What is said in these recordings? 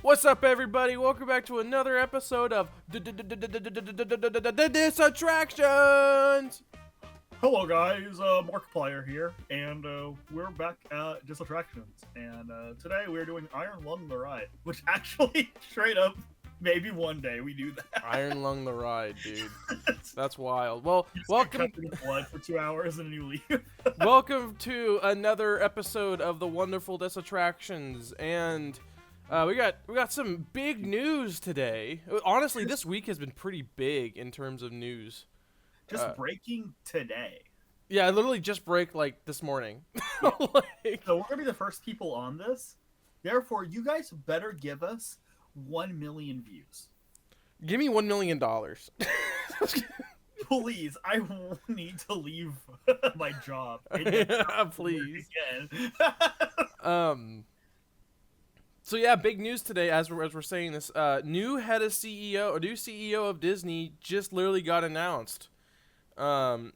What's up, everybody? Welcome back to another episode of Disattractions. Hello guys, Markiplier here, and we're back at Disattractions, and today we're doing Iron Lung the Ride, which actually, straight up, maybe one day we do that. Iron Lung the Ride, dude. That's wild. Well, You just welcome, get covered in blood for 2 hours and then you leave. welcome to another episode of the wonderful Disattractions, and we got some big news today. Honestly, this week has been pretty big in terms of news. Just breaking today. Yeah, I literally just break like this morning. Like, So we're gonna be the first people on this. Therefore, you guys better give us 1 million views. give me $1 million. Please, I need to leave my job. Please. Again. So yeah, big news today as we're saying this. New head of CEO, or new CEO of Disney just literally got announced. The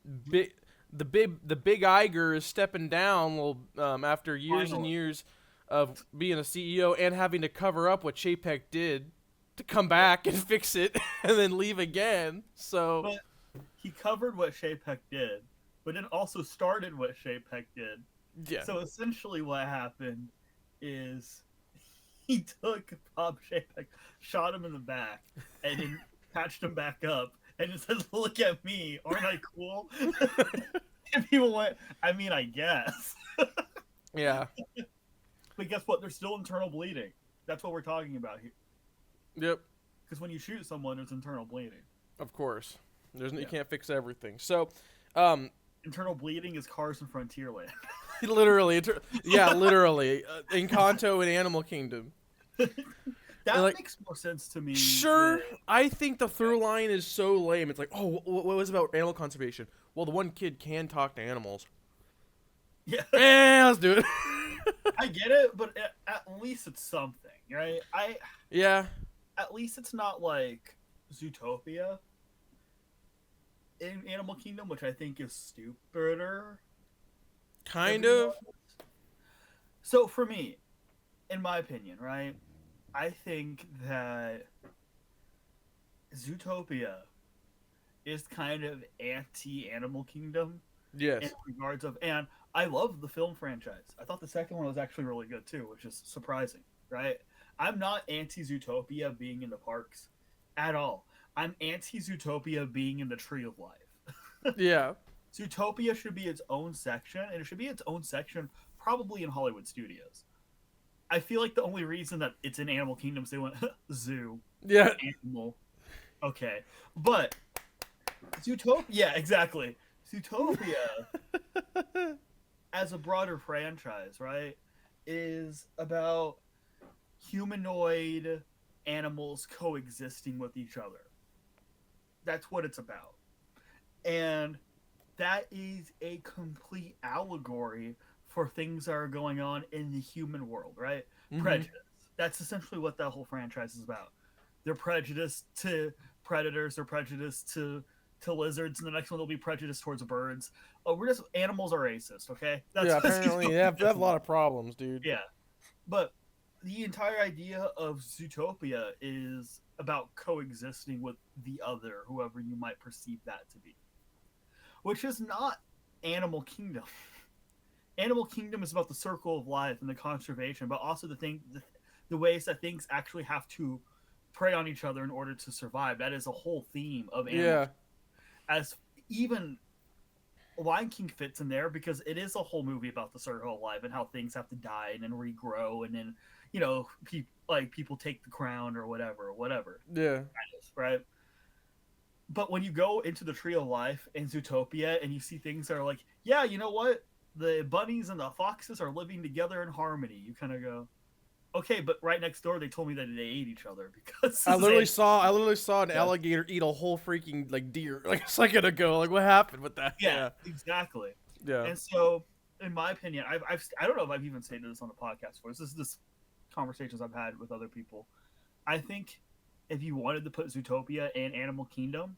big Iger is stepping down. After years and years of being a CEO and having to cover up what Chapek did to come back and fix it and then leave again. So but he covered what Chapek did, but then also started what Chapek did. yeah. So essentially, what happened is he took Bob Chapek, shot him in the back, and then patched him back up, and it says, "Look at me, aren't I cool?" And people went, "I mean, I guess." Yeah. But guess what? There's still internal bleeding. That's what we're talking about here. Yep. Because when you shoot someone, there's internal bleeding. Of course. You can't fix everything. So, Internal bleeding is Cars in Frontierland. literally, literally, Encanto and Animal Kingdom. That makes more sense to me. Sure, I think the through line is so lame. It's like, oh, what was it about animal conservation? Well, the one kid can talk to animals. Yeah. Let's do it. I get it, but at least it's something, right? Yeah. At least it's not like Zootopia in Animal Kingdom, which I think is stupider. Kind of. So for me, in my opinion, right, I think that Zootopia is kind of anti-Animal Kingdom. Yes. In regards of, and I love the film franchise. I thought the second one was actually really good too, which is surprising, right? I'm not anti-Zootopia being in the parks at all. I'm anti-Zootopia being in the Tree of Life. Yeah. Zootopia should be its own section, and it should be its own section probably in Hollywood Studios. I feel like the only reason that it's in Animal Kingdom is they went, zoo, Yeah. animal. Okay. But Zootopia, yeah, exactly. Zootopia, as a broader franchise, right, is about humanoid animals coexisting with each other. That's what it's about. And that is a complete allegory for things that are going on in the human world, right? Mm-hmm. Prejudice. That's essentially what that whole franchise is about. They're prejudiced to predators, they're prejudiced to lizards, and the next one will be prejudiced towards birds. Oh, animals are racist, okay? Apparently they have a lot of problems, dude. Yeah. But the entire idea of Zootopia is about coexisting with the other, whoever you might perceive that to be. Which is not Animal Kingdom. Animal Kingdom is about the circle of life and the conservation, but also the ways that things actually have to prey on each other in order to survive. That is a whole theme of Animal Kingdom. As even Lion King fits in there because it is a whole movie about the circle of life and how things have to die and then regrow and then, people take the crown or whatever. Yeah. Right? But when you go into the Tree of Life in Zootopia and you see things that are like, yeah, you know what? The bunnies and the foxes are living together in harmony. You kind of go, okay, but right next door they told me that they ate each other because I literally saw an alligator eat a whole freaking deer like a second ago. Like, what happened with that? Yeah, exactly. Yeah. And so, in my opinion, I don't know if I've even stated this on the podcast before. This is conversations I've had with other people. I think if you wanted to put Zootopia and Animal Kingdom,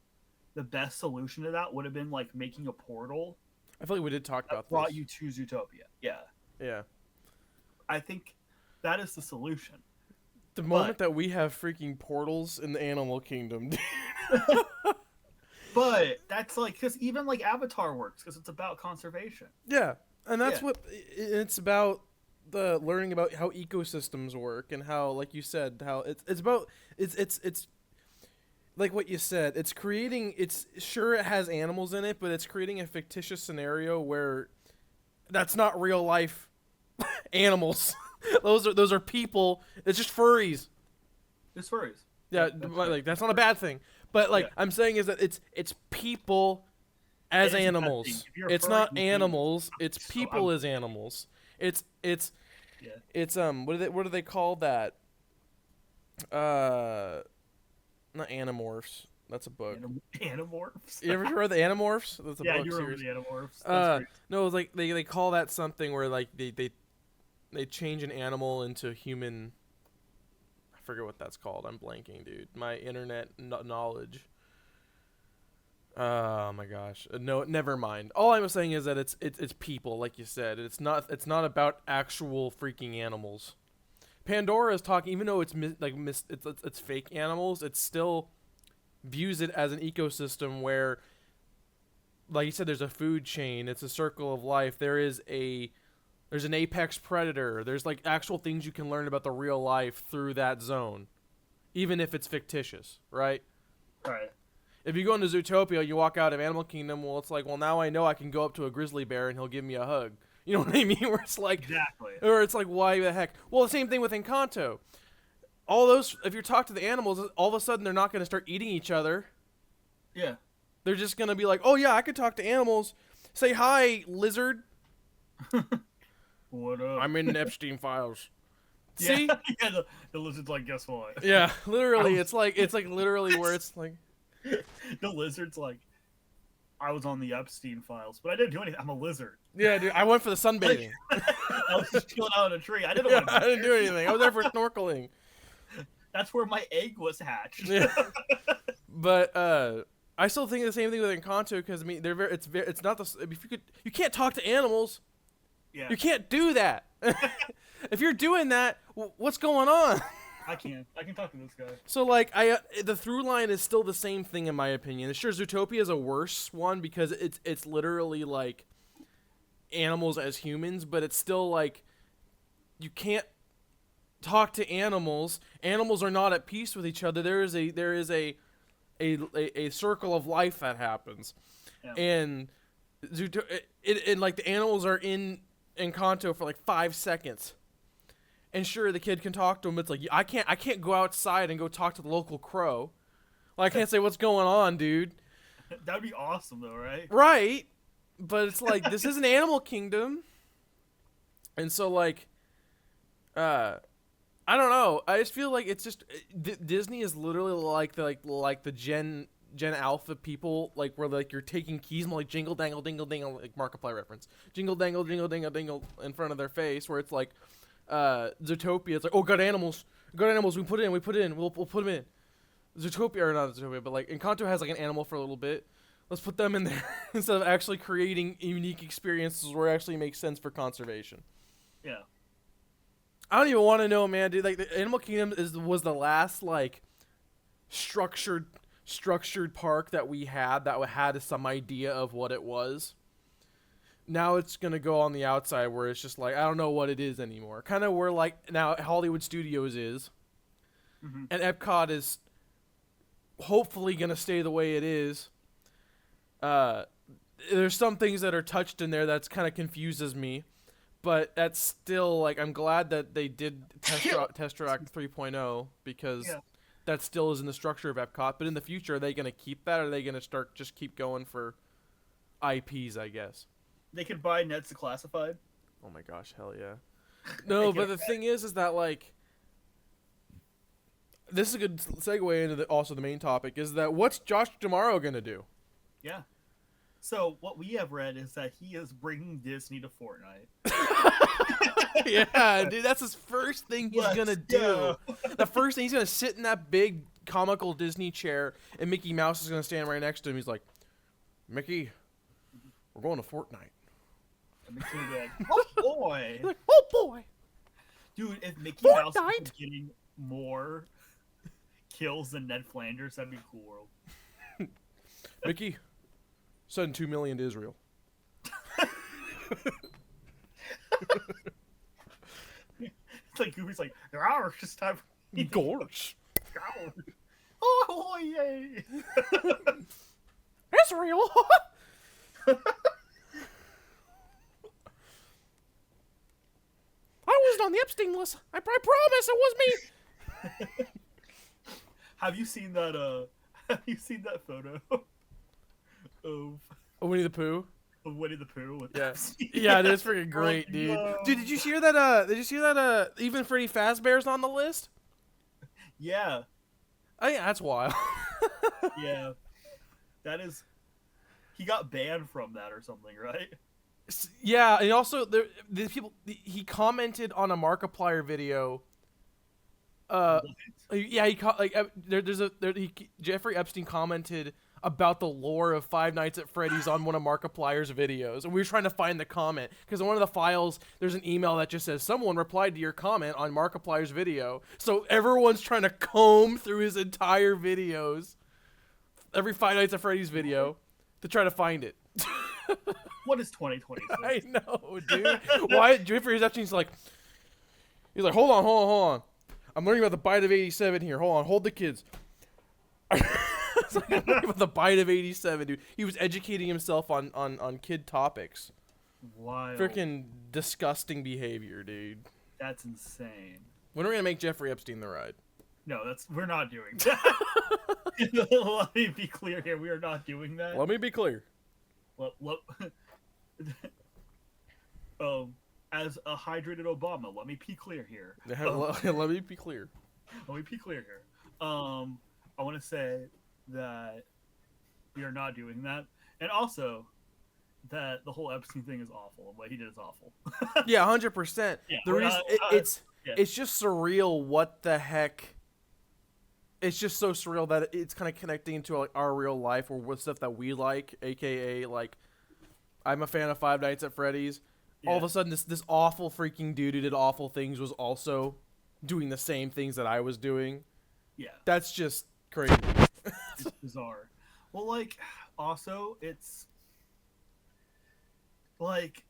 the best solution to that would have been like making a portal. I feel like we did talk about brought this. you to Zootopia. Yeah. Yeah. I think that is the solution. The moment that we have freaking portals in the animal kingdom. But that's like, because even like Avatar works because it's about conservation. Yeah, and that's what it's about. The learning about how ecosystems work and how, like you said, how it's about it's like what you said. It's creating. It's sure it has animals in it, but it's creating a fictitious scenario where that's not real life animals. those are people. It's just furries. It's furries. Yeah, like that's not a bad thing. But like I'm saying is that it's people as animals. It's not animals. It's people as animals. It's what do they call that? Not Animorphs. That's a book. Animorphs. You ever read the Animorphs? That's a book series. Yeah, you remember the Animorphs. No, it's like they call that something where like they change an animal into human. I forget what that's called. I'm blanking, dude. My internet knowledge. Oh my gosh. No, never mind. All I'm saying is that it's people, like you said. It's not about actual freaking animals. Pandora is talking, even though it's fake animals. It still views it as an ecosystem where, like you said, there's a food chain. It's a circle of life. There's an apex predator. There's like actual things you can learn about the real life through that zone, even if it's fictitious, right? Right. If you go into Zootopia, you walk out of Animal Kingdom, well, it's like, well, now I know I can go up to a grizzly bear and he'll give me a hug. You know what I mean? Where it's like, exactly. Or it's like, why the heck? Well, the same thing with Encanto. All those, if you talk to the animals, all of a sudden they're not going to start eating each other. Yeah. They're just going to be like, oh yeah, I could talk to animals. Say hi, lizard. What up? I'm in Epstein files. See? Yeah, the lizard's like, guess what? Yeah, literally. It's like literally where it's like. The lizard's like, I was on the Epstein files, but I didn't do anything. I'm a lizard. Yeah, dude. I went for the sunbathing. I was just chilling out on a tree. I didn't do anything. I was there for snorkeling. That's where my egg was hatched. Yeah. But I still think the same thing with Encanto because I mean it's not the if you can't talk to animals. Yeah. You can't do that. If you're doing that, what's going on? I can talk to this guy. So like the through line is still the same thing in my opinion. Sure, Zootopia is a worse one because it's literally like animals as humans, but it's still like you can't talk to animals. Animals are not at peace with each other. There is a circle of life that happens, and and like the animals are in Encanto for like 5 seconds. And sure, the kid can talk to him. It's like I can't go outside and go talk to the local crow. Like, I can't say what's going on, dude. That'd be awesome, though, right? Right, but it's like this is an animal kingdom, and so like, I don't know. I just feel like it's just Disney is literally like the Gen Alpha people, like where like you're taking keys and like jingle dangle dingle dingle, like Markiplier reference, jingle dangle jingle dingle dingle in front of their face, where it's like. Zootopia, it's like, oh, got animals, we put it in, we'll put them in. Zootopia, or not Zootopia, but like Encanto has like an animal for a little bit. Let's put them in there instead of actually creating unique experiences where it actually makes sense for conservation. Yeah. I don't even want to know, man, dude. Like the Animal Kingdom was the last like structured park that we had that had some idea of what it was. Now it's going to go on the outside where it's just like, I don't know what it is anymore. Kind of where like now Hollywood Studios is. Mm-hmm. And Epcot is hopefully going to stay the way it is. There's some things that are touched in there that's kind of confuses me. But that's still like, I'm glad that they did Tesseract 3.0 because that still is in the structure of Epcot. But in the future, are they going to keep that or are they going to just keep going for IPs, I guess? They could buy Ned's Declassified. Oh my gosh, hell yeah. No, but the thing is that like this is a good segue into also the main topic is that what's Josh D'Amaro gonna do? Yeah. So what we have read is that he is bringing Disney to Fortnite. Yeah, dude, that's his first thing he's gonna do. The first thing he's gonna sit in that big comical Disney chair, and Mickey Mouse is gonna stand right next to him. He's like, Mickey, we're going to Fortnite. Mickey's gonna be like, oh boy. Like, oh boy. Dude, if Mickey Fortnite? Mouse was getting more kills than Ned Flanders, that'd be a cool world. Mickey, send 2 million to Israel. It's like Goofy's like, "Rawr, it's time for Gorge. Rawr. Oh, yay! Israel. I wasn't on the Epstein list. I promise it was me. Have you seen that? Have you seen that photo of Winnie the Pooh. Winnie the Pooh? With Yeah, Epstein? yeah, that's freaking great, dude. No. Dude, did you hear that? Did you see that? Even Freddy Fazbear's on the list. Yeah, Oh yeah, that's wild. yeah. That is. He got banned from that or something, right? Yeah, and also the people he commented on a Markiplier video. Yeah, Jeffrey Epstein commented about the lore of Five Nights at Freddy's on one of Markiplier's videos, and we were trying to find the comment because in one of the files there's an email that just says someone replied to your comment on Markiplier's video. So everyone's trying to comb through his entire videos, every Five Nights at Freddy's video, to try to find it. What is 2026? I know, dude. Why Jeffrey Epstein's like, he's like, hold on. I'm learning about the bite of 87 here. Hold the kids. It's like, I'm learning about the bite of 87, dude. He was educating himself on kid topics. Wild. Freaking disgusting behavior, dude. That's insane. When are we gonna make Jeffrey Epstein the ride? No, we're not doing that. Let me be clear here. We are not doing that. Let me be clear. As a hydrated Obama, let me be clear here. Let me be clear. Let me be clear here. I want to say that we are not doing that, and also that the whole Epstein thing is awful. What he did is awful. Yeah, 100%. Yeah, The reason yeah. it's just surreal. What the heck? It's just so surreal that it's kind of connecting to like our real life or with stuff that we like, aka like I'm a fan of Five Nights at Freddy's. Yeah. All of a sudden, this awful freaking dude who did awful things was also doing the same things that I was doing. Yeah, That's just crazy. it's bizarre. Well, like, also, it's like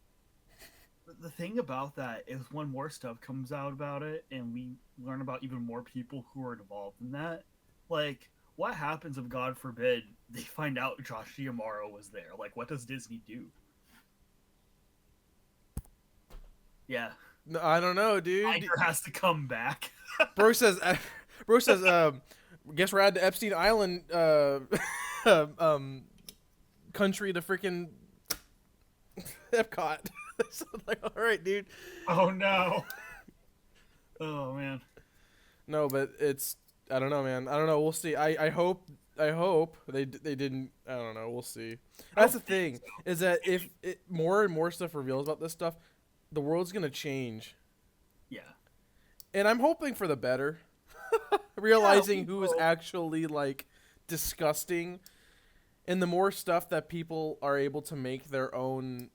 the thing about that is when more stuff comes out about it and we learn about even more people who are involved in that, like, what happens if, God forbid, they find out Josh Giamaro was there? Like, what does Disney do? Yeah. No, I don't know, dude. Iger has to come back. Bro says, guess we're at the Epstein Island, country to freaking Epcot. So like, all right, dude. Oh no. Oh man. No, but it's I don't know, man. I don't know. We'll see. I hope they didn't. I don't know. We'll see. That's the thing is that if more and more stuff reveals about this stuff, the world's gonna change. Yeah. And I'm hoping for the better. Realizing Yeah, who is actually like disgusting, and the more stuff that people are able to make their own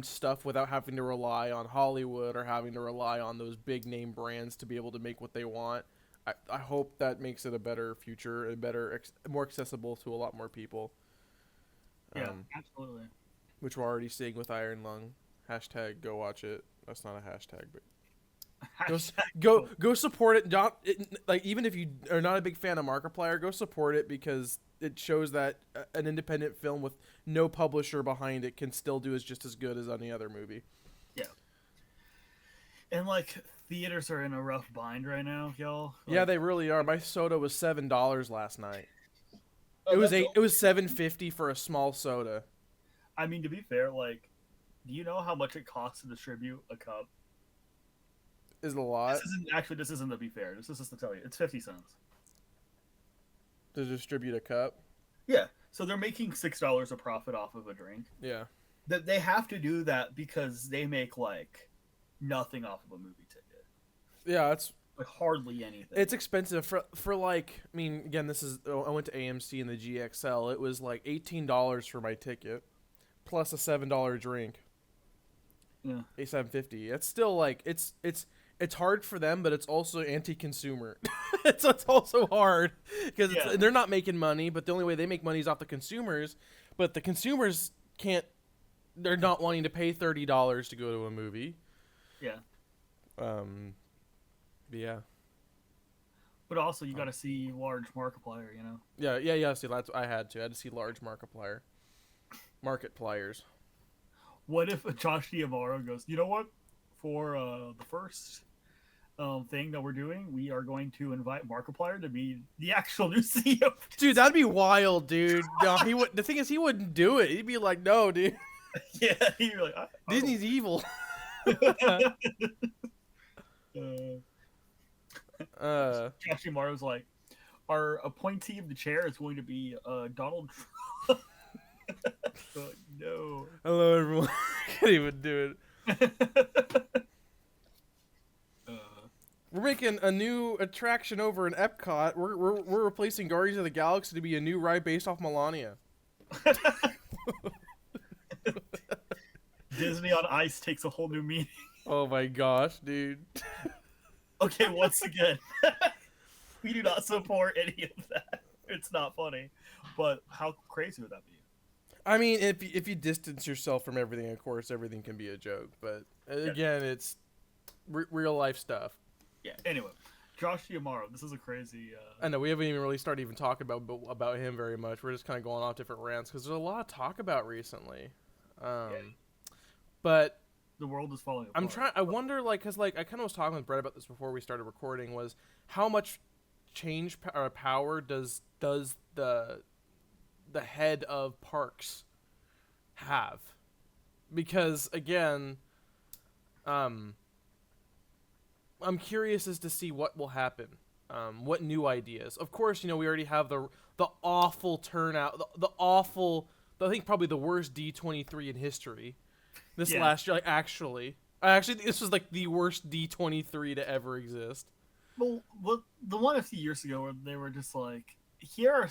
stuff without having to rely on Hollywood or having to rely on those big name brands to be able to make what they want. I hope that makes it a better future, more accessible to a lot more people. Yeah, absolutely. Which we're already seeing with Iron Lung. Hashtag go watch it. That's not a hashtag, but go support it. Like even if you are not a big fan of Markiplier, go support it because it shows that an independent film with no publisher behind it can still do just as good as any other movie. Yeah. And like theaters are in a rough bind right now, y'all. Like, Yeah, they really are. My soda was $7 last night. oh, It was that's it was $7.50 for a small soda. I mean, to be fair, like, do you know how much it costs to distribute a cup? Is it a lot This isn't to be fair. This is just to tell you, it's 50 cents. to distribute a cup? Yeah. So they're making $6 a profit off of a drink. Yeah. That they have to do that because they make like nothing off of a movie ticket. Yeah, it's Like hardly anything. It's expensive for like. I mean, again, I went to AMC in the GXL. It was like $18 for my ticket, plus a $7 drink. Yeah. $7.50. It's still like it's it's hard for them, but it's also anti-consumer. It's also hard because Yeah. they're not making money, but the only way they make money is off the consumers. But the consumers can't. They're not wanting to pay $30 to go to a movie. Yeah. Um, but yeah. But also, you got to see large Markiplier, you know? Yeah. See, that's I had to see large Markiplier, Markipliers. What if Josh D'Amaro goes, you know what? For the first thing that we're doing, we are going to invite Markiplier to be the actual new CEO. Dude, that'd be wild, dude. No, he would. The thing is, he wouldn't do it. He'd be like, "No, dude, Yeah, you're like, Disney's evil." Josh D'Amaro's like, our appointee of the chair is going to be Donald Trump. No. Hello, everyone. I can't even do it. We're making a new attraction over in Epcot. We're replacing Guardians of the Galaxy to be a new ride based off Melania. Disney on Ice takes a whole new meaning. Oh my gosh, dude. Okay, once again, we do not support any of that. It's not funny. But how crazy would that be? I mean, if you distance yourself from everything, of course, everything can be a joke. But again, it's real life stuff. Yeah. Anyway, Josh D'Amaro. This is a crazy. I know we haven't even really started even talking about him very much. We're just kind of going off different rants because there's a lot of talk about recently. But the world is falling apart. I wonder, like, because like I kind of was talking with Brett about this before we started recording. Was how much change or power does the head of parks have? Because again, I'm curious as to see what will happen. What new ideas? Of course, we already have the awful turnout, the awful. I think probably the worst D23 in history. This last year, like actually, think this was like the worst D23 to ever exist. Well, the one a few years ago where they were just like, here are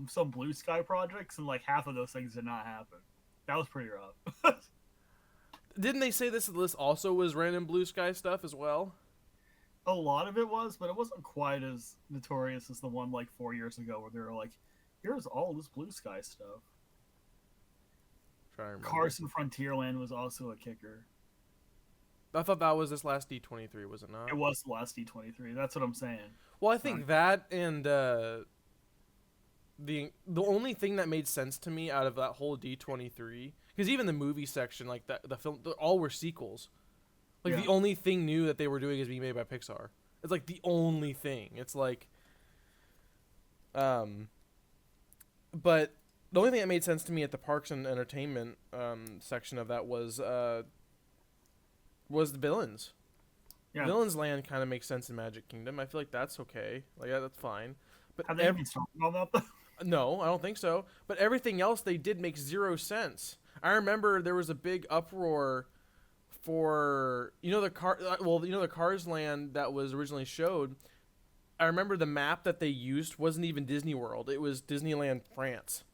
some blue sky projects, and like half of those things did not happen. That was pretty rough. Didn't they say this list also was random blue sky stuff as well? A lot of it was, but it wasn't quite as notorious as the one like 4 years ago where they were like, here's all this blue sky stuff. Carson Frontierland was also a kicker. I thought that was this last D23, was it not? It was the last D23. That's what I'm saying. Well, I think that and the only thing that made sense to me out of that whole D23, because even the movie section, like the film, all were sequels. Like the only thing new that they were doing is being made by Pixar. It's like the only thing. It's like, but the only thing that made sense to me at the parks and entertainment section of that was the villains. Yeah. Villains Land kind of makes sense in Magic Kingdom. I feel like that's okay. Like that's fine. But have they been talking about that? No, I don't think so. But everything else they did make zero sense. I remember there was a big uproar for the Cars Land that was originally showed. I remember the map that they used wasn't even Disney World. It was Disneyland France.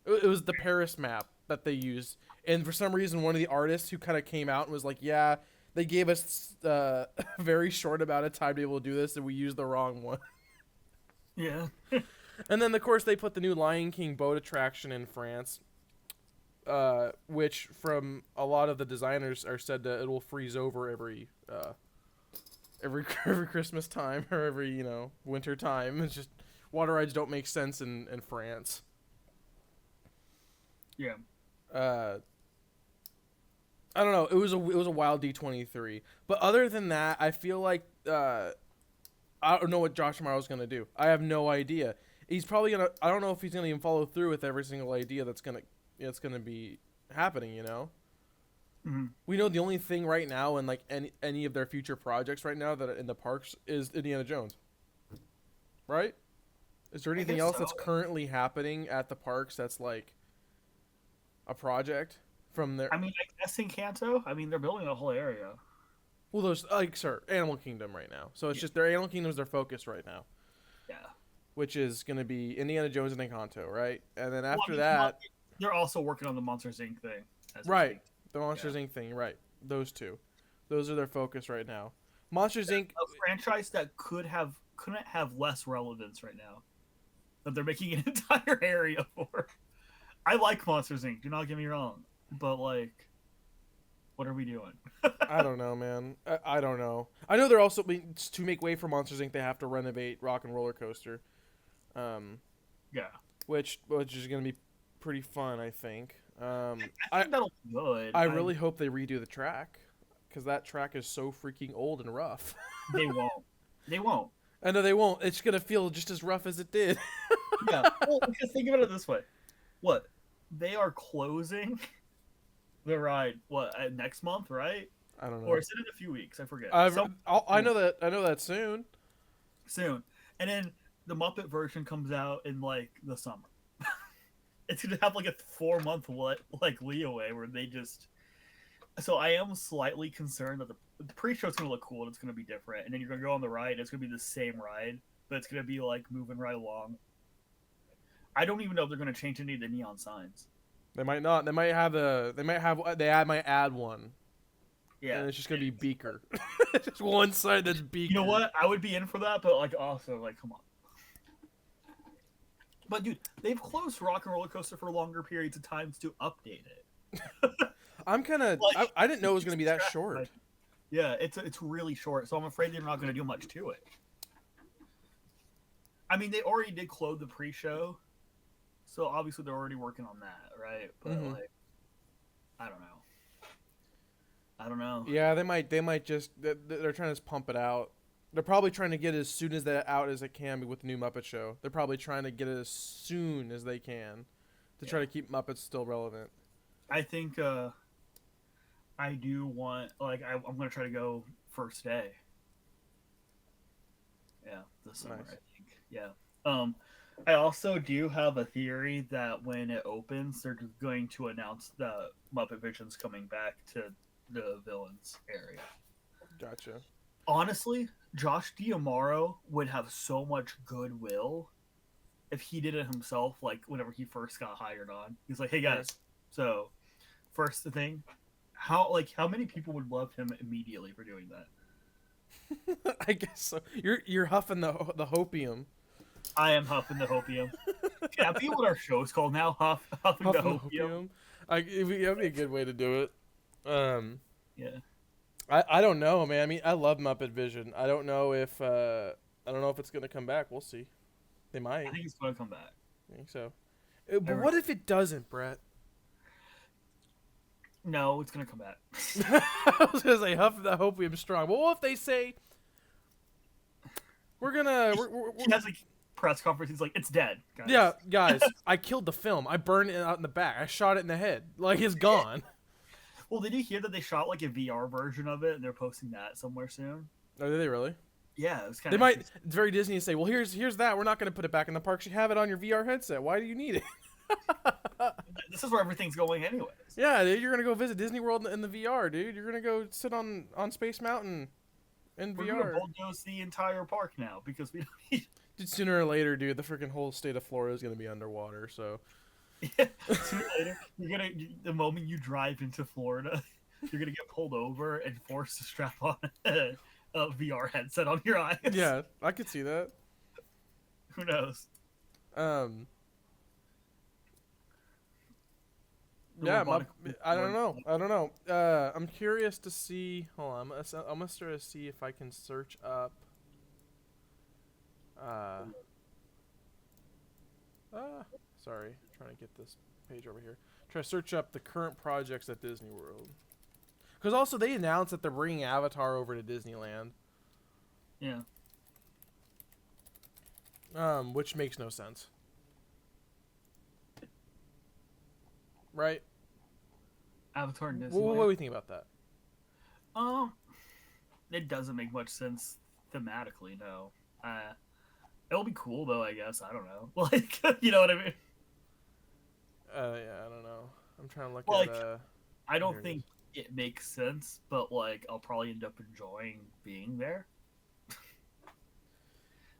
It was the Paris map that they used. And for some reason, one of the artists who kind of came out and was like, yeah, they gave us a very short amount of time to be able to do this, and we used the wrong one. Yeah. And then, of course, they put the new Lion King boat attraction in France, which, from a lot of the designers, are said that it will freeze over every Christmas time or every, winter time. It's just water rides don't make sense in France. Yeah. I don't know. It was a wild D23. But other than that, I feel like I don't know what Josh D'Amaro's going to do. I have no idea. He's probably going to I don't know if he's going to even follow through with every single idea that's going to be happening, Mm-hmm. We know the only thing right now in like any of their future projects right now that are in the parks is Indiana Jones. Right? Is there anything else that's currently happening at the parks that's like a project from there? I mean, I guess Encanto. I mean, they're building a whole area. Well, there's Animal Kingdom right now. So it's just their Animal Kingdom is their focus right now. Yeah. Which is going to be Indiana Jones and Encanto, right? And then after that, they're also working on the Monsters Inc. thing. Right. The Monsters Inc. thing, right. Those two. Those are their focus right now. Monsters Inc. A franchise that couldn't have less relevance right now that they're making an entire area for. I like Monsters Inc. Do not get me wrong, but like, what are we doing? I don't know, man. I don't know. I know they're also to make way for Monsters Inc. They have to renovate Rock and Roller Coaster, um, Yeah, which is gonna be pretty fun, I think. I think that'll be good. I really hope they redo the track, because that track is so freaking old and rough. They won't. They won't. I know they won't. It's gonna feel just as rough as it did. Yeah. Well, because think about it this way: what they are closing the ride next month, right? I don't know. Or is it in a few weeks? I forget. I know that. I know that soon. Soon, and then the Muppet version comes out in like the summer. It's gonna have like a 4 month like leeway where they just. So I am slightly concerned that the pre-show is gonna look cool and it's gonna be different, and then you're gonna go on the ride. It's gonna be the same ride, but it's gonna be like moving right along. I don't even know if they're gonna change any of the neon signs. They might not. They might have a. They might have. They might add one. Yeah, and it's just gonna be Beaker. Just one side that's Beaker. You know what? I would be in for that, but like also like, come on. But dude, they've closed Rock and Roller Coaster for longer periods of times to update it. I'm kind of. Like, I didn't know it was gonna be that short. Yeah, it's really short, so I'm afraid they're not gonna do much to it. I mean, they already did close the pre-show, so obviously they're already working on that, right? But like, I don't know. I don't know. Yeah, they might just. They're trying to pump it out. They're probably trying to get it as soon as that out as it can with the new Muppet Show. They're probably trying to get it as soon as they can to try to keep Muppets still relevant. I think I do want I'm gonna try to go first day. Yeah, this summer Nice. I think. Yeah. I also do have a theory that when it opens, they're just going to announce the Muppet Vision's coming back to the villains area. Gotcha. Honestly, Josh D'Amaro would have so much goodwill if he did it himself. Like whenever he first got hired on, he's like, "Hey guys, so first thing, how many people would love him immediately for doing that?" I guess so. You're huffing the hopium. I am huffing the hopium. Yeah, be what our show's called now. Huffing the hopium. That'd be a good way to do it. Yeah. I don't know, man. I mean, I love Muppet Vision. I don't know if it's gonna come back. We'll see. They might. I think it's going to come back. I think so. But what if it doesn't, Brett? No, it's going to come back. I was gonna say huff the hopium strong. But what if they say we're gonna? He has a press conference. He's like, "It's dead, guys." Yeah, guys. I killed the film. I burned it out in the back. I shot it in the head. Like it's gone. Well, did you hear that they shot like a VR version of it and they're posting that somewhere soon? Oh, did they really? Yeah, it was kind They of. might. It's very Disney to say, well, here's that. We're not going to put it back in the parks. You have it on your VR headset. Why do you need it? This is where everything's going, anyways. Yeah, dude, you're gonna go visit Disney World in the VR, dude. You're gonna go sit on Space Mountain in We're VR. gonna bulldoze the entire park now because we don't need. Dude, sooner or later, dude, the freaking whole state of Florida is gonna be underwater. So. Yeah, sooner or later, the moment you drive into Florida, you're gonna get pulled over and forced to strap on a VR headset on your eyes. Yeah, I could see that. Who knows? Yeah, I don't know. I'm curious to see. Hold on, I'm gonna start to see if I can search up. Sorry, trying to get this page over here. Try to search up the current projects at Disney World. Because also they announced that they're bringing Avatar over to Disneyland. Yeah. Which makes no sense. Right? Avatar and Disney. What do we think about that? It doesn't make much sense thematically, no. It'll be cool though, I guess. I don't know. Like, you know what I mean? Yeah, I don't know. I'm trying to look at. I don't think it makes sense, but like, I'll probably end up enjoying being there.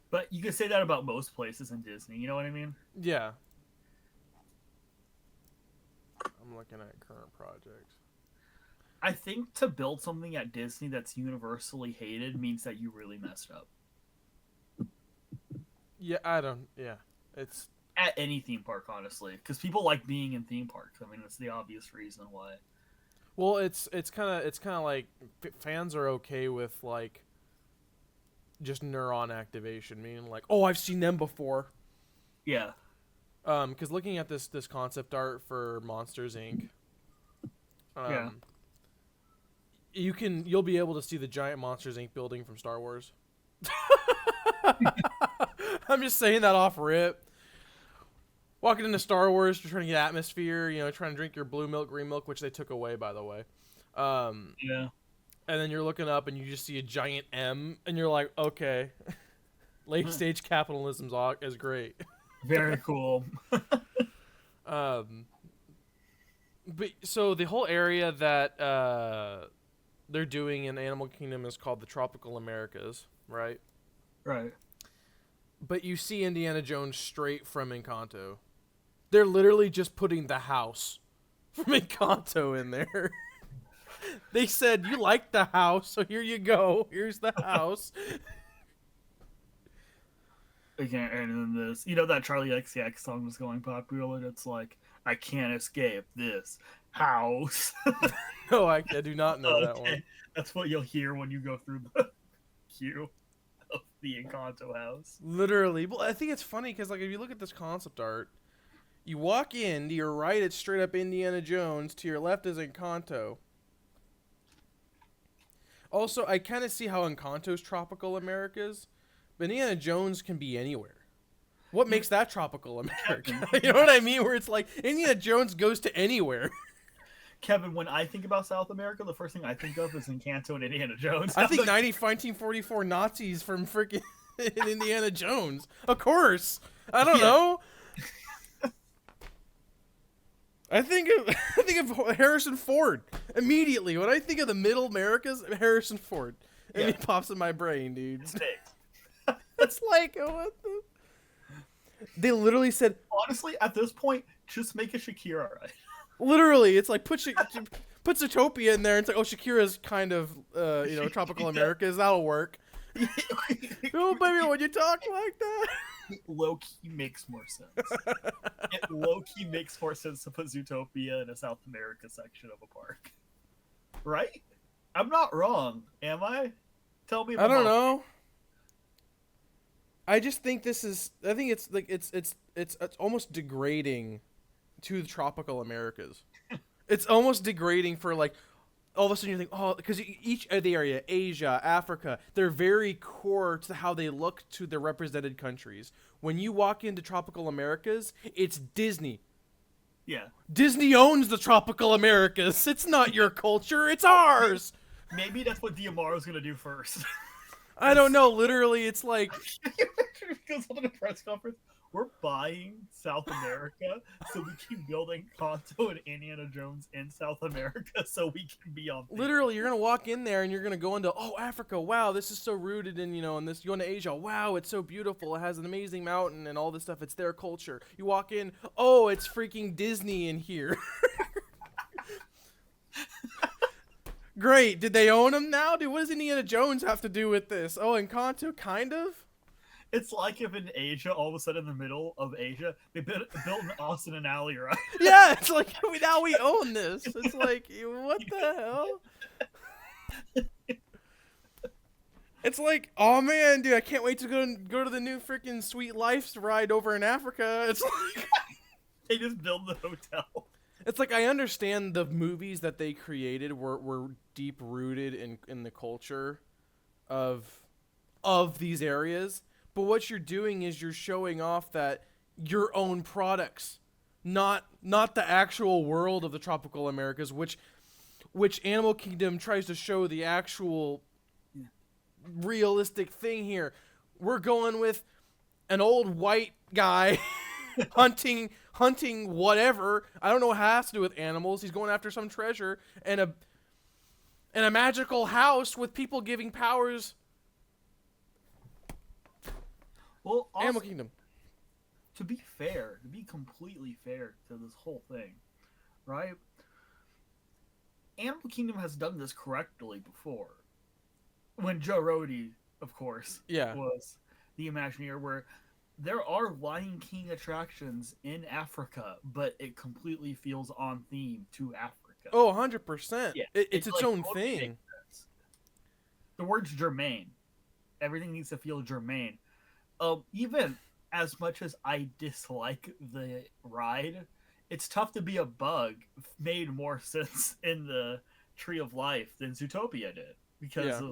But you could say that about most places in Disney. You know what I mean? Yeah. I'm looking at current projects. I think to build something at Disney that's universally hated means that you really messed up. Yeah, I don't. Yeah, it's At any theme park, honestly, because people like being in theme parks. I mean, that's the obvious reason why. well, it's kind of like fans are okay with like just neuron activation, meaning like, oh, I've seen them before. Yeah. Because looking at this concept art for Monsters Inc. Yeah. Um, you'll be able to see the giant Monsters Inc. building from Star Wars. I'm just saying that off rip. Walking into Star Wars, trying to get atmosphere, trying to drink your blue milk, green milk, which they took away, by the way. Yeah. And then you're looking up and you just see a giant M, and you're like, okay, late stage capitalism is great. Very cool. But so the whole area that they're doing in Animal Kingdom is called the Tropical Americas, right? Right. But you see Indiana Jones straight from Encanto. They're literally just putting the house from Encanto in there. They said, you like the house, so here you go. Here's the house. Again, and then this, that Charlie XCX song was going popular, and it's like, I can't escape this house. No, I do not know that one. That's what you'll hear when you go through the queue of the Encanto house. Literally. Well, I think it's funny because, like, if you look at this concept art, you walk in, to your right, it's straight up Indiana Jones. To your left is Encanto. Also, I kind of see how Encanto's tropical Americas, but Indiana Jones can be anywhere. What makes that tropical America? You know what I mean? Where it's like Indiana Jones goes to anywhere. Kevin, when I think about South America, the first thing I think of is Encanto and Indiana Jones. I think 1944 Nazis from freaking Indiana Jones. Of course. I don't know. I think of Harrison Ford immediately. When I think of the Middle Americas, Harrison Ford. And he pops in my brain, dude. It's like, what the... They literally said... Honestly, at this point, just make a Shakira, right? Literally, it's like, put Zootopia in there, and it's like, oh, Shakira's kind of, tropical Americas. That'll work. Oh, baby, when you talk like that... Low-key makes more sense. It low-key makes more sense to put Zootopia in a South America section of a park. Right? I'm not wrong, am I? Tell me if I don't know. I just think this is... I think it's like it's almost degrading to the tropical Americas. It's almost degrading for, like, all of a sudden you think, oh, because each of the area, Asia, Africa, they're very core to how they look to their represented countries. When you walk into tropical Americas, it's Disney. Yeah. Disney owns the tropical Americas. It's not your culture, it's ours. Maybe that's what Diamaro's gonna do first. I don't know. Literally, it's like... He goes on a press conference. We're buying South America so we can build Encanto and Indiana Jones in South America so we can be on. Literally, you're gonna walk in there and you're gonna go into, oh, Africa, wow, this is so rooted in, in this. You go into Asia, wow, it's so beautiful. It has an amazing mountain and all this stuff. It's their culture. You walk in, oh, it's freaking Disney in here. Great. Did they own them now? Dude, what does Indiana Jones have to do with this? Oh, Encanto, kind of? It's like if in Asia, all of a sudden in the middle of Asia, they built an Austin and Alley, right? Yeah, it's like, now we own this. It's like, what the hell? It's like, oh man, dude, I can't wait to go to the new freaking Sweet Life ride over in Africa. It's like... They just build the hotel. It's like, I understand the movies that they created were deep rooted in the culture of these areas. But what you're doing is you're showing off that your own products, not the actual world of the tropical Americas, which Animal Kingdom tries to show the actual realistic thing here. We're going with an old white guy hunting whatever. I don't know what it has to do with animals. He's going after some treasure and a magical house with people giving powers. Well, also, Animal Kingdom. To be completely fair to this whole thing, right? Animal Kingdom has done this correctly before. When Joe Rody, of course, Yeah. was the Imagineer, where there are Lion King attractions in Africa, but it completely feels on theme to Africa. Oh, 100%. Yeah, It's its like own totally makes thing. sense. The word's germane. Everything needs to feel germane. Even as much as I dislike the ride, it's tough to be a bug. Made more sense in the Tree of Life than Zootopia did because Yeah.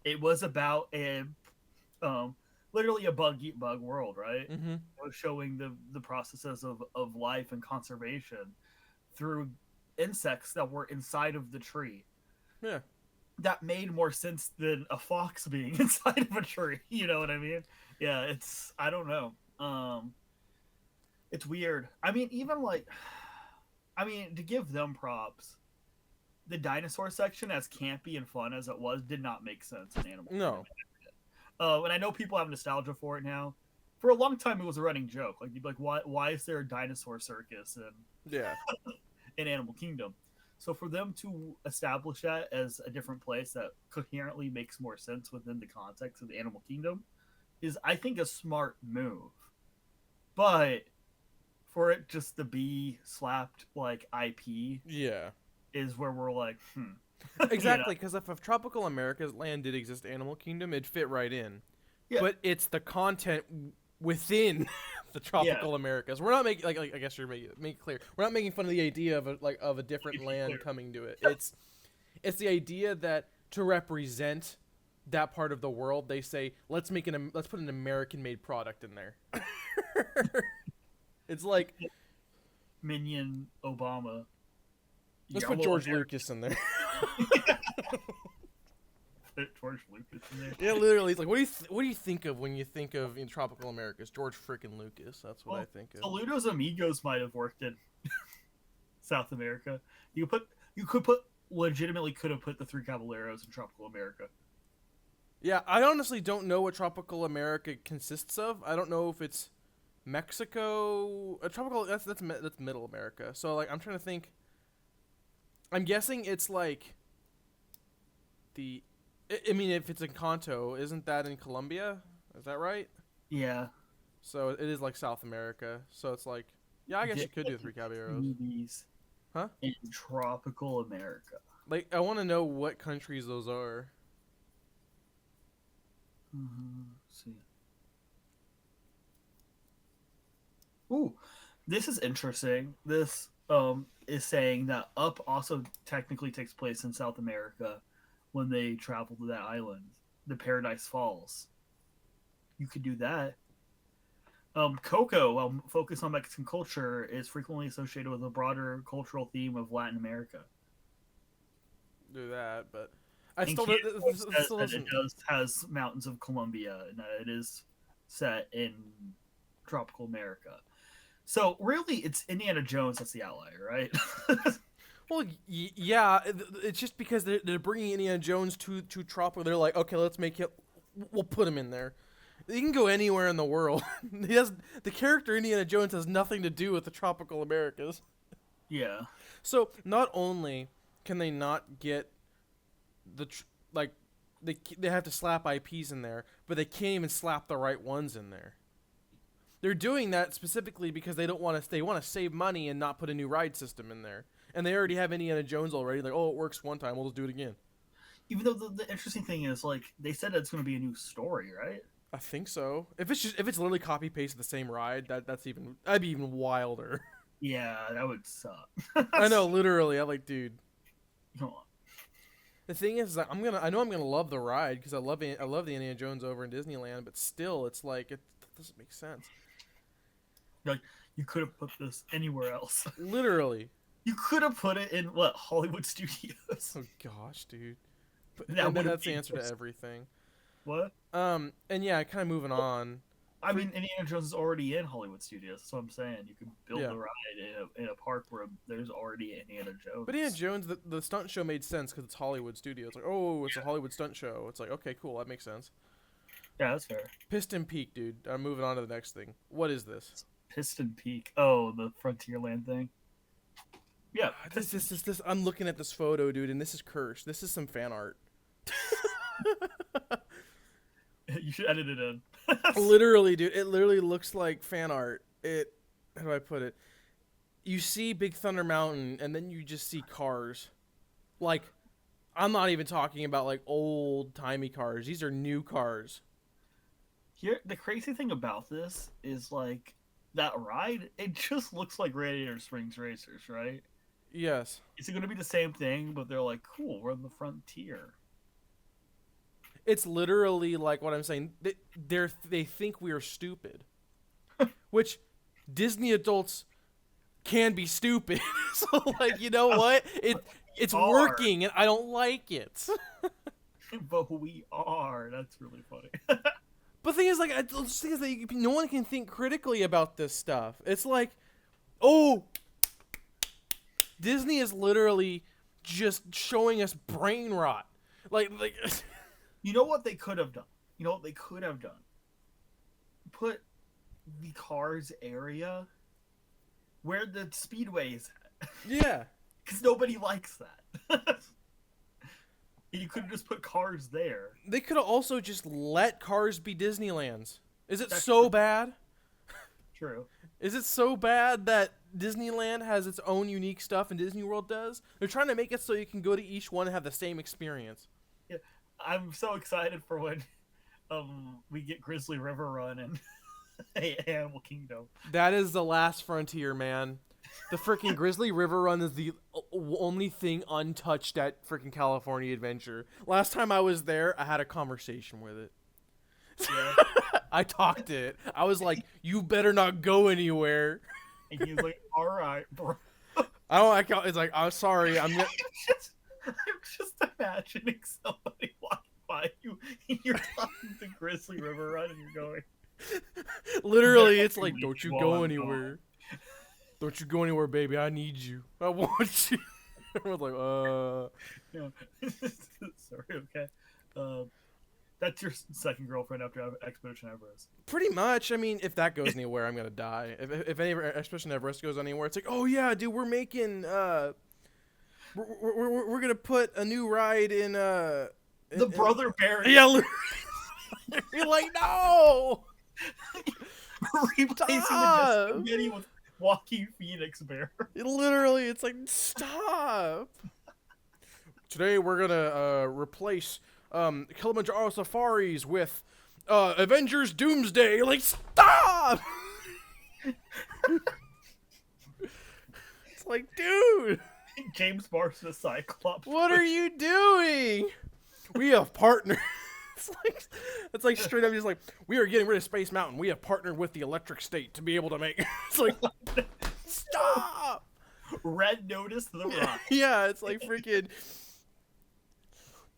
it was about a um, literally a bug eat bug world, right? Mm-hmm. It was showing the processes of life and conservation through insects that were inside of the tree. Yeah. That made more sense than a fox being inside of a tree. You know what I mean? Yeah, it's I don't know. It's weird. I mean, even like, I mean, to give them props, the dinosaur section, as campy and fun as it was, did not make sense in Animal Kingdom. No. And I know people have nostalgia for it now. For a long time, it was a running joke. Like, you'd be like, why is there a dinosaur circus Yeah. in Animal Kingdom? So for them to establish that as a different place that coherently makes more sense within the context of the Animal Kingdom is, I think, a smart move. But for it just to be slapped like IP Yeah. is where we're like, you know, Exactly, because if Tropical America's land did exist, Animal Kingdom, it'd fit right in. yeah, But it's the content within the yeah. Tropical Americas. We're not making like I guess you're making make it clear. We're not making fun of the idea of a Let me different be clear. land coming to it. It's the idea that to represent that part of the world, they say let's put an American made product in there. It's like Minion Obama. let's put Yellow George America. Lucas in there. Put George Lucas in there. Yeah, literally. It's like, what do you think of when you think of Tropical Americas? George freaking Lucas. That's what I think of. Saludos Amigos might have worked in South America. You could put legitimately could have put the Three Caballeros in Tropical America. Yeah, I honestly don't know what Tropical America consists of. I don't know if it's Mexico. Tropical. That's Middle America. So like, I'm trying to think. I'm guessing it's like the. I mean, if it's in Kanto, isn't that in Colombia? Is that right? Yeah. So it is like South America. So it's like, yeah, I guess you could do Three Caballeros. Movies Huh? in Tropical America. Like, I want to know what countries those are. See. Ooh, this is interesting. This is saying that Up also technically takes place in South America when they travel to that island, the Paradise Falls. You could do that. Coco, focus on Mexican culture, is frequently associated with a broader cultural theme of Latin America. Do that, but I And still Canada this says still that doesn't. it has mountains of Colombia, and that it is set in tropical America. So really, it's Indiana Jones that's the outlier, right? Well, yeah, it's just because they're bringing Indiana Jones to tropical. They're like, okay, let's make it. We'll put him in there. He can go anywhere in the world. He has the character Indiana Jones has nothing to do with the tropical Americas. Yeah. So not only can they not get like they have to slap IPs in there, but they can't even slap the right ones in there. They're doing that specifically because they don't want to. They want to save money and not put a new ride system in there. And they already have Indiana Jones already. Like, oh, it works one time. We'll just do it again. Even though the interesting thing is, like, they said it's going to be a new story, right? I think so. If it's literally copy paste the same ride, that'd be even wilder. Yeah, that would suck. I know, literally. I'm like, dude. Come on. The thing is, like, I know I'm gonna love the ride because I love the Indiana Jones over in Disneyland, but still, it's like it doesn't make sense. Like, you could have put this anywhere else. Literally. You could have put it in, what, Hollywood Studios? Oh gosh, dude. But, That and then would've that's the made answer more to sense. everything. What? And yeah, kind of moving on. I mean, Indiana Jones is already in Hollywood Studios. That's what I'm saying. You could build Yeah. the ride in a park where there's already Indiana Jones. But Indiana Jones, the stunt show made sense because it's Hollywood Studio. It's like, oh, it's a Hollywood stunt show. It's like, okay, cool, that makes sense. Yeah, that's fair. Piston Peak, dude. I'm moving on to the next thing. What is this? Piston Peak. Oh, the Frontierland thing. Yeah, This. I'm looking at this photo, dude, and this is cursed. This is some fan art. you should edit it in. Literally, dude, it literally looks like fan art. How do I put it? You see Big Thunder Mountain, and then you just see cars. Like, I'm not even talking about like old timey cars. These are new cars. Here, the crazy thing about this is like that ride. It just looks like Radiator Springs Racers, right? Yes. Is it going to be the same thing? But they're like, cool, we're on the frontier. It's literally like what I'm saying. They think we are stupid, which Disney adults can be stupid. So like, you know what? It's working, and I don't like it. But we are. That's really funny. But the thing is, like, the thing is that no one can think critically about this stuff. It's like, oh, Disney is literally just showing us brain rot. Like. You know what they could have done? You know what they could have done? Put the Cars area where the Speedway is at. Yeah. Because nobody likes that. You could have just put Cars there. They could have also just let Cars be Disneyland's. Is it That's so true. bad? True. Is it so bad that Disneyland has its own unique stuff and Disney World does? They're trying to make it so you can go to each one and have the same experience. Yeah, I'm so excited for when we get Grizzly River Run and Animal Kingdom. That is the last frontier, man. The freaking Grizzly River Run is the only thing untouched at freaking California Adventure. Last time I was there, I had a conversation with it. Yeah. I talked to it. I was like, "You better not go anywhere." And he's like, "All right, bro." I don't like how it's like. I'm sorry. I'm just imagining somebody walking by you and you're talking to Grizzly River Run and you're going. Literally, it's like, "Don't you go anywhere. Don't you go anywhere, baby. I need you. I want you." I was like, Yeah. Sorry, okay. That's your second girlfriend after Expedition Everest. Pretty much. I mean, if that goes anywhere, I'm gonna die. If any Expedition Everest goes anywhere, it's like, oh yeah, dude, we're making we're gonna put a new ride in the Brother Bear. Yeah, you're like, no. Replacing the Disney with Walking Phoenix Bear. Literally, it's like, stop. Today we're gonna replace Kilimanjaro Safaris with Avengers Doomsday. Like, stop. It's like, dude, James Marsden Cyclops. what are you doing? We have partnered. It's like straight up just like, we are getting rid of Space Mountain. We have partnered with the Electric State to be able to make. It's like, stop. Red Notice the Rock. Yeah, it's like freaking.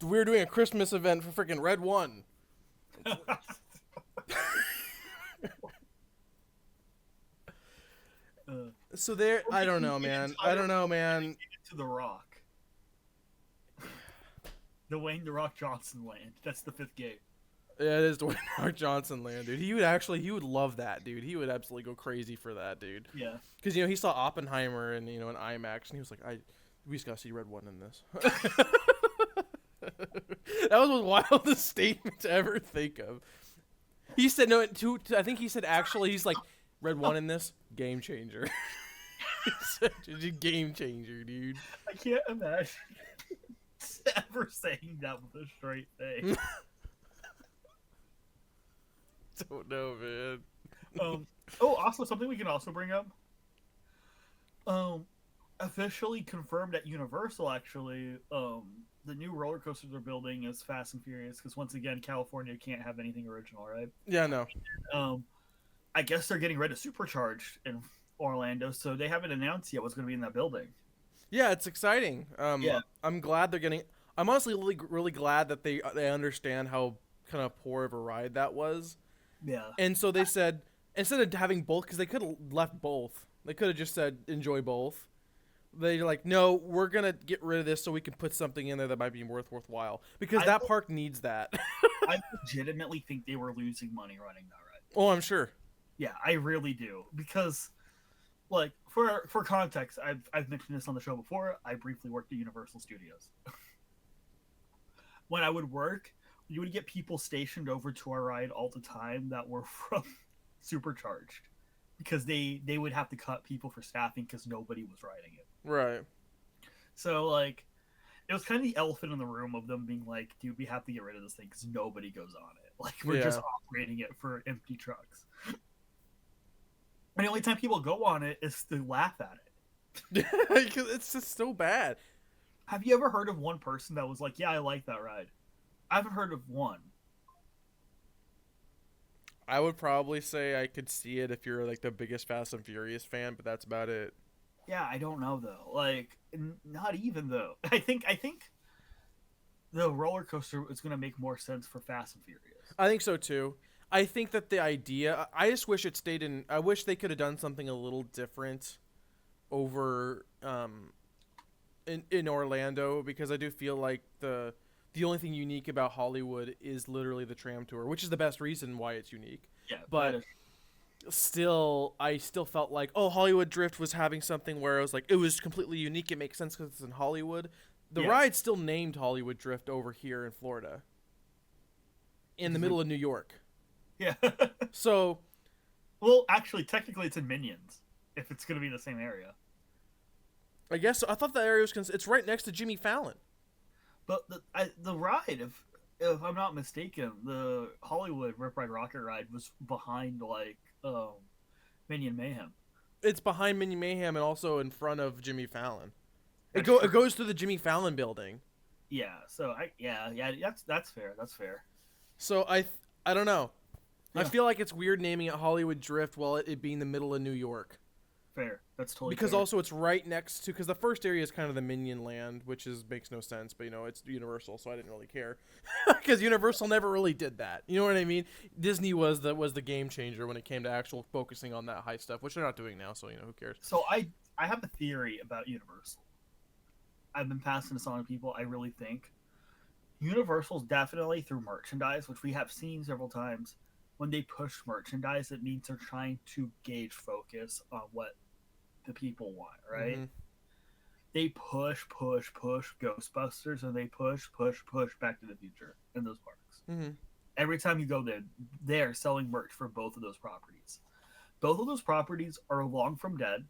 We're doing a Christmas event for freaking Red One. So there, I don't know, man. To the Rock. Dwayne "The Rock" Johnson land. That's the fifth gate. Yeah, it is Dwayne Rock Johnson land, dude. He would love that, dude. He would absolutely go crazy for that, dude. Yeah. Because he saw Oppenheimer and in IMAX, and he was like, we just gotta see Red One in this. That was the wildest statement to ever think of. He said no. I think he said actually he's like, Red One in this, game changer. Such a game changer, dude. I can't imagine ever saying that with a straight face. Don't know, man. Also something we can also bring up. Officially confirmed at Universal, actually, the new roller coaster they're building is Fast and Furious, because once again, California can't have anything original, right? Yeah, no. I guess they're getting rid of Supercharged in Orlando, so they haven't announced yet what's going to be in that building. Yeah, it's exciting. Yeah. I'm glad they're getting. I'm honestly really glad that they understand how kind of poor of a ride that was. Yeah. And so they said, instead of having both, because they could have left both. They could have just said enjoy both. They're like, no, we're gonna get rid of this so we can put something in there that might be worthwhile, because that park needs that. I legitimately think they were losing money running that ride. Oh, I'm sure. Yeah, I really do, because like for context, I've mentioned this on the show before. I briefly worked at Universal Studios. When I would work, you would get people stationed over to our ride all the time that were from Supercharged because they would have to cut people for staffing because nobody was riding it. Right. So like it was kind of the elephant in the room of them being like, dude, we have to get rid of this thing because nobody goes on it. Like we're just Yeah. operating it for empty trucks. And the only time people go on it is to laugh at it. It's just so bad. Have you ever heard of one person that was like, yeah, I like that ride? I haven't heard of one. I would probably say I could see it if you're like the biggest Fast and Furious fan, but that's about it. Yeah, I don't know though. Like, not even though. I think the roller coaster is going to make more sense for Fast and Furious. I think so too. I think that the idea, I just wish it stayed in, I wish they could have done something a little different over in Orlando, because I do feel like the only thing unique about Hollywood is literally the tram tour, which is the best reason why it's unique. Yeah, that But is still, I still felt like, oh, Hollywood Drift was having something where I was like, it was completely unique. It makes sense because it's in Hollywood. The yeah, ride's still named Hollywood Drift over here in Florida, in the middle of New York. yeah. So Well, actually, technically, it's in Minions if it's going to be in the same area. I guess I thought that area was it's right next to Jimmy Fallon. But the ride, if I'm not mistaken, the Hollywood Rip Ride Rocket ride was behind like Minion Mayhem. It's behind Mini Mayhem and also in front of Jimmy Fallon. That's It true. goes through the Jimmy Fallon building. Yeah. So yeah, that's fair. That's fair. So I don't know. I Yeah, feel like it's weird naming it Hollywood Drift while it being the middle of New York. fair. That's totally Because fair. also it's right next to, because the first area is kind of the Minion Land, which is makes no sense, but it's Universal, so I didn't really care because Universal never really did that. You know what I mean? Disney was the game changer when it came to actual focusing on that high stuff, which they're not doing now. So who cares? So I have a theory about Universal. I've been passing this on to people. I really think Universal's definitely through merchandise, which we have seen several times. When they push merchandise, it means they're trying to gauge focus on what the people want, right? Mm-hmm. They push Ghostbusters, and they push Back to the Future in those parks. Mm-hmm. Every time you go there, they're selling merch for both of those properties. Both of those properties are long from dead.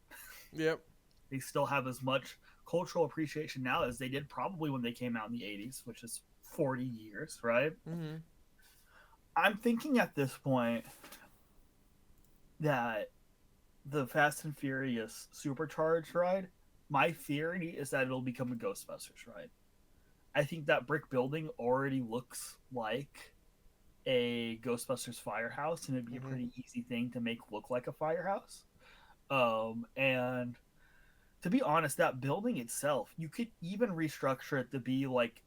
Yep. They still have as much cultural appreciation now as they did probably when they came out in the 80s, which is 40 years, right? Mm-hmm. I'm thinking at this point that the Fast and Furious Supercharged ride, my theory is that it'll become a Ghostbusters ride. I think that brick building already looks like a Ghostbusters firehouse, and it'd be a Mm-hmm. pretty easy thing to make look like a firehouse. And to be honest, that building itself, you could even restructure it to be like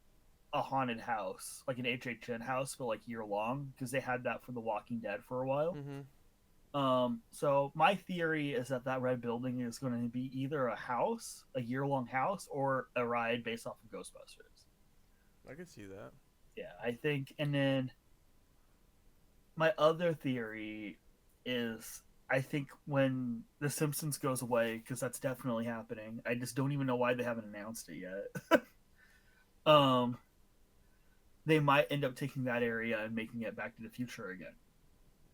a haunted house, like an HHN house, but like year long, because they had that for The Walking Dead for a while. Mm-hmm. So my theory is that that red building is going to be either a house, a year long house, or a ride based off of Ghostbusters. I could see that. Yeah, I think. And then my other theory is I think when The Simpsons goes away, because that's definitely happening. I just don't even know why they haven't announced it yet. um, they might end up taking that area and making it Back to the Future again.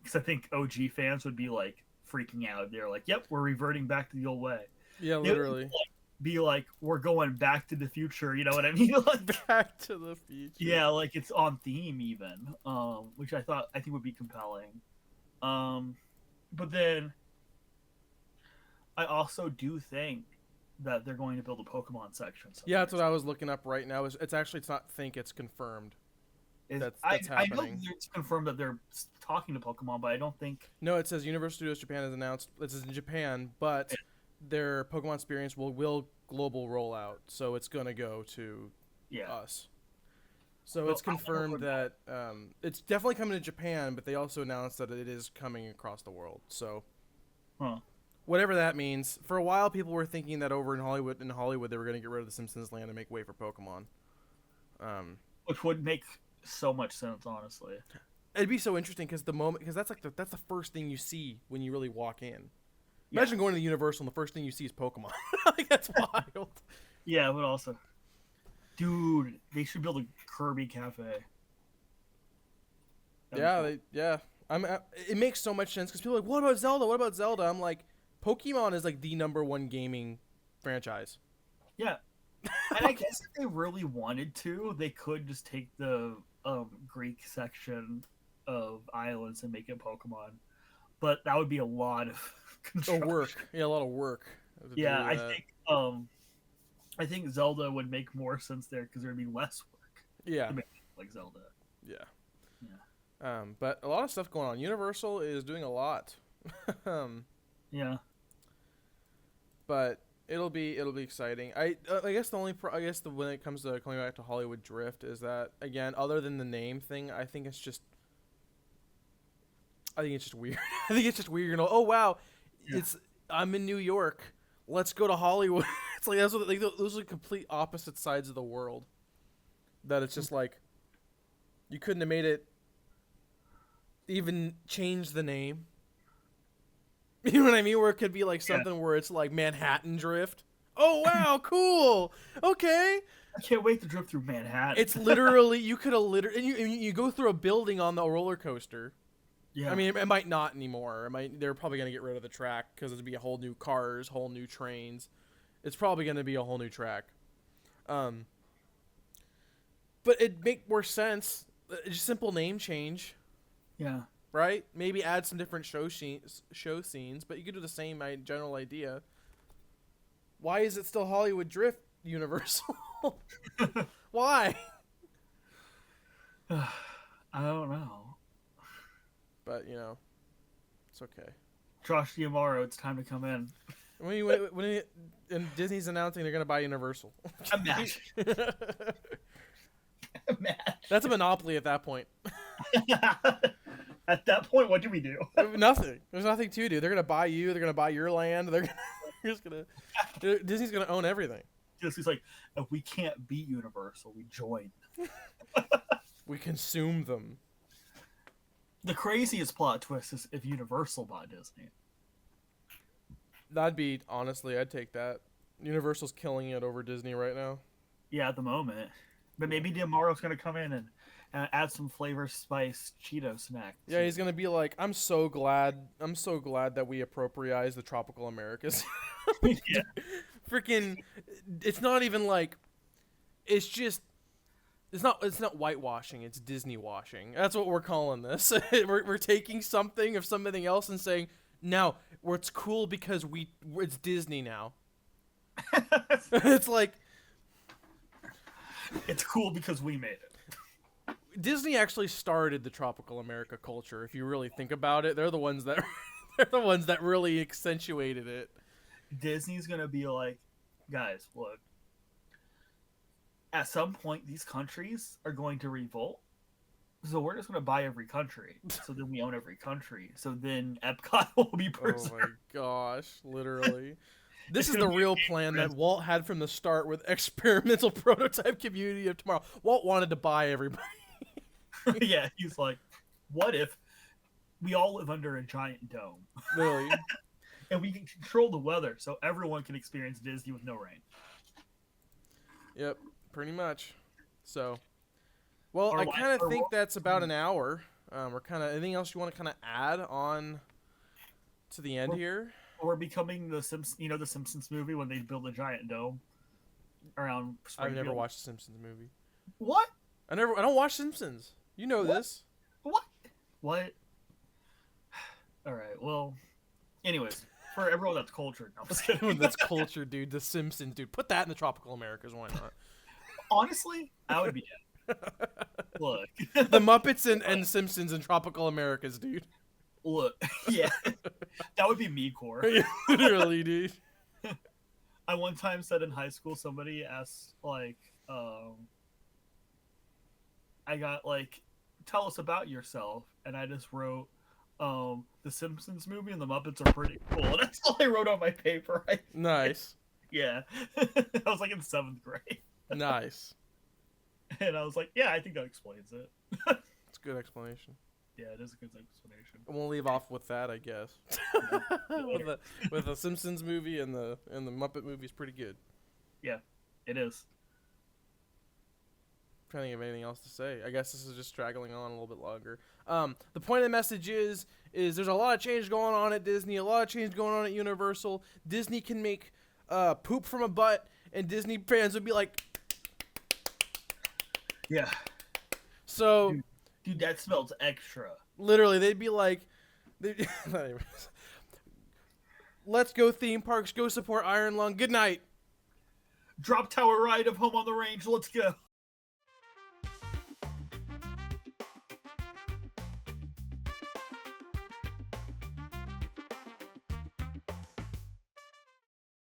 Because I think OG fans would be like freaking out. They're like, "Yep, we're reverting back to the old way." Yeah, They would literally. be like, "We're going back to the future." You know what I mean? Like, Back to the Future. yeah, like it's on theme even, which I think would be compelling. Um, but then I also do think that they're going to build a Pokemon section Yeah, somewhere. that's what I was looking up right now. It's not think, it's confirmed. Is That's I know happening. it's confirmed that they're talking to Pokemon, but I don't think. No, it says Universal Studios Japan has announced this is in Japan, but their Pokemon experience will global rollout, so it's gonna go to Yeah. us. So Well, it's I wonder confirmed that it's definitely coming to Japan, but they also announced that it is coming across the world. So huh. whatever that means, for a while people were thinking that over in Hollywood they were gonna get rid of the Simpsons land and make way for Pokemon. Which would make so much sense, honestly. It'd be so interesting because that's like that's the first thing you see when you really walk in. Yeah. Imagine going to the Universal and the first thing you see is Pokemon. Like, that's wild. Yeah, but also, dude, they should build a Kirby cafe. That'd be Yeah, cool. it makes so much sense because people are like, what about Zelda? What about Zelda? I'm like, Pokemon is like the #1 gaming franchise. Yeah, and I guess if they really wanted to, they could just take the Greek section of islands and make it Pokemon. But that would be a lot of Oh, construction. work. Yeah, a lot of work to Yeah, do that. I think Zelda would make more sense there because there'd be less work Yeah, to make it like Zelda. yeah. Yeah. But a lot of stuff going on. Universal is doing a lot. um, Yeah. but it'll be exciting. I guess the only when it comes to coming back to Hollywood Drift is that again, other than the name thing, I think it's just weird. I think it's just weird. You know, oh wow, Yeah. I'm in New York. Let's go to Hollywood. It's like that's what like those are complete opposite sides of the world. That it's just like you couldn't have made it even change the name. You know what I mean? Where it could be like Yeah. something where it's like Manhattan Drift. Oh wow, cool. Okay. I can't wait to drift through Manhattan. It's literally you could have literally and you go through a building on the roller coaster. Yeah. I mean, it might not anymore. They're probably gonna get rid of the track because it'd be a whole new cars, whole new trains. It's probably gonna be a whole new track. But it'd make more sense. Just simple name change, yeah. right? Maybe add some different show scenes, but you could do the same general idea. Why is it still Hollywood Drift Universal? Why? I don't know. But you know, it's okay. Josh D'Amaro, it's time to come in. And Disney's announcing they're gonna buy Universal. Imagine. Imagine. That's a monopoly at that point. At that point, what do we do? Nothing. There's nothing to do. They're gonna buy you. They're gonna buy your land. You're just gonna. Disney's gonna own everything. Disney's like, if we can't beat Universal, we join. We consume them. The craziest plot twist is if Universal bought Disney. That'd be honestly, I'd take that. Universal's killing it over Disney right now. Yeah, at the moment. But maybe D'Amaro's gonna come in and add some flavor spice Cheeto snack. Yeah, he's gonna be like, I'm so glad that we appropriate the tropical Americas. Yeah. Freaking, it's not even like, it's just, it's not whitewashing. It's Disney washing. That's what we're calling this. we're taking something of something else and saying, now it's cool because it's Disney now. It's like, it's cool because we made it. Disney actually started the tropical America culture. If you really think about it, they're the ones that really accentuated it. Disney's gonna be like, guys, look. At some point, these countries are going to revolt. So we're just gonna buy every country. So then we own every country. So then Epcot will be preserved. Oh my gosh, literally. This is the real plan that Walt had from the start with experimental prototype community of tomorrow. Walt wanted to buy everybody. Yeah, he's like, what if we all live under a giant dome? Really? And we can control the weather so everyone can experience Disney with no rain. Yep, pretty much. So, well, Or I like- kind of or think what- that's about an hour. We're kind of anything else you want to kind of add on to the end here? Or becoming the Simpsons, the Simpsons movie when they build a giant dome around I've Springfield. never watched a Simpsons movie. What? I don't watch Simpsons. You know What? this. What? All right. Well, anyways, for everyone that's cultured, no, I'm just kidding. That's culture, dude. The Simpsons, dude. Put that in the tropical Americas. Why not? Honestly, I would be down. Look, The Muppets and Simpsons in tropical Americas, dude. look, yeah, that would be me core. Literally, dude. I one time said in high school, somebody asked I got like, tell us about yourself, and I just wrote, the Simpsons movie and the Muppets are pretty cool. And that's all I wrote on my paper. Nice. Yeah, I was like in 7th grade, Nice. and I was like, yeah, I think that explains it. It's a good explanation. Yeah, it is a good explanation. And we'll leave off with that, I guess. with the Simpsons movie and the Muppet movie is pretty good. Yeah, it is. Trying to think of anything else to say. I guess this is just straggling on a little bit longer. The point of the message is there's a lot of change going on at Disney, a lot of change going on at Universal. Disney can make poop from a butt, and Disney fans would be like, yeah. So, dude, that smells extra. Literally, they'd be like, let's go theme parks, go support Iron Lung. Good night. Drop tower ride of Home on the Range. Let's go.